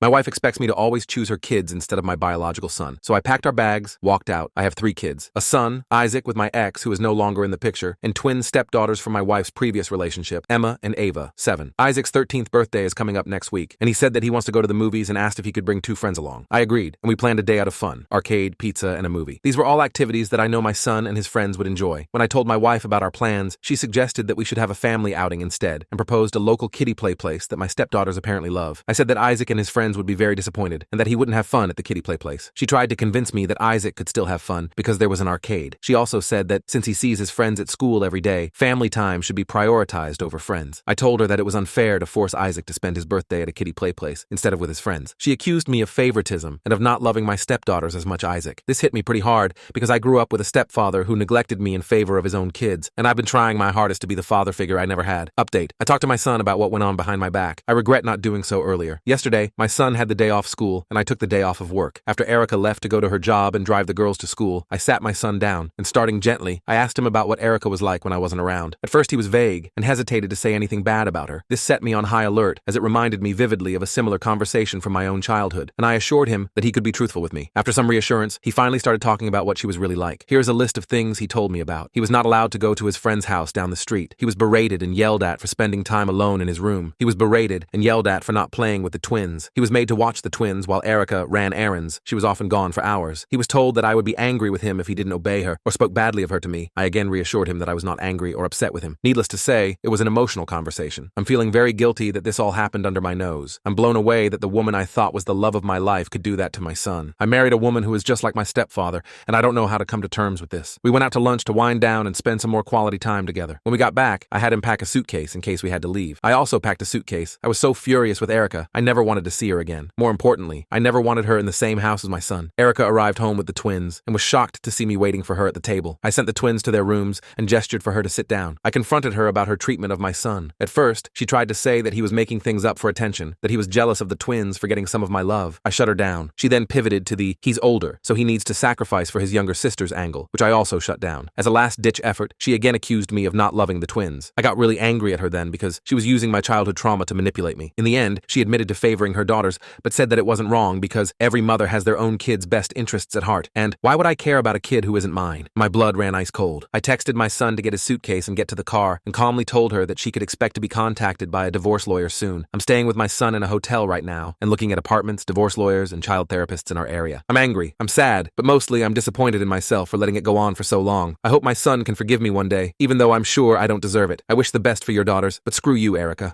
My wife expects me to always choose her kids instead of my biological son. So I packed our bags, walked out. I have 3 kids. A son, Isaac with my ex, who is no longer in the picture, and twin stepdaughters from my wife's previous relationship, Emma and Ava, 7. Isaac's 13th birthday is coming up next week, and he said that he wants to go to the movies and asked if he could bring 2 friends along. I agreed, and we planned a day out of fun: arcade, pizza, and a movie. These were all activities that I know my son and his friends would enjoy. When I told my wife about our plans, she suggested that we should have a family outing instead, and proposed a local kiddie play place that my stepdaughters apparently love. I said that Isaac and his friends would be very disappointed, and that he wouldn't have fun at the kiddie play place. She tried to convince me that Isaac could still have fun because there was an arcade. She also said that since he sees his friends at school every day, family time should be prioritized over friends. I told her that it was unfair to force Isaac to spend his birthday at a kiddie play place instead of with his friends. She accused me of favoritism and of not loving my stepdaughters as much Isaac. This hit me pretty hard because I grew up with a stepfather who neglected me in favor of his own kids, and I've been trying my hardest to be the father figure I never had. Update: I talked to my son about what went on behind my back. I regret not doing so earlier. Yesterday, my son had the day off school, and I took the day off of work. After Erica left to go to her job and drive the girls to school, I sat my son down, and starting gently, I asked him about what Erica was like when I wasn't around. At first he was vague, and hesitated to say anything bad about her. This set me on high alert, as it reminded me vividly of a similar conversation from my own childhood, and I assured him that he could be truthful with me. After some reassurance, he finally started talking about what she was really like. Here's a list of things he told me about. He was not allowed to go to his friend's house down the street. He was berated and yelled at for spending time alone in his room. He was berated and yelled at for not playing with the twins. He was made to watch the twins while Erica ran errands. She was often gone for hours. He was told that I would be angry with him if he didn't obey her or spoke badly of her to me. I again reassured him that I was not angry or upset with him. Needless to say, it was an emotional conversation. I'm feeling very guilty that this all happened under my nose. I'm blown away that the woman I thought was the love of my life could do that to my son. I married a woman who is just like my stepfather, and I don't know how to come to terms with this. We went out to lunch to wind down and spend some more quality time together. When we got back, I had him pack a suitcase in case we had to leave. I also packed a suitcase. I was so furious with Erica, I never wanted to see her again. More importantly, I never wanted her in the same house as my son. Erica arrived home with the twins and was shocked to see me waiting for her at the table. I sent the twins to their rooms and gestured for her to sit down. I confronted her about her treatment of my son. At first, she tried to say that he was making things up for attention, that he was jealous of the twins for getting some of my love. I shut her down. She then pivoted to the "he's older, so he needs to sacrifice for his younger sister's" angle, which I also shut down. As a last-ditch effort, she again accused me of not loving the twins. I got really angry at her then because she was using my childhood trauma to manipulate me. In the end, she admitted to favoring her daughters, but said that it wasn't wrong because every mother has their own kid's best interests at heart, and why would I care about a kid who isn't mine? My blood ran ice cold. I texted my son to get his suitcase and get to the car, and calmly told her that she could expect to be contacted by a divorce lawyer soon. I'm staying with my son in a hotel right now, and looking at apartments, divorce lawyers, and child therapists in our area. I'm angry, I'm sad, but mostly I'm disappointed in myself for letting it go on for so long. I hope my son can forgive me one day, even though I'm sure I don't deserve it. I wish the best for your daughters, but screw you, Erica.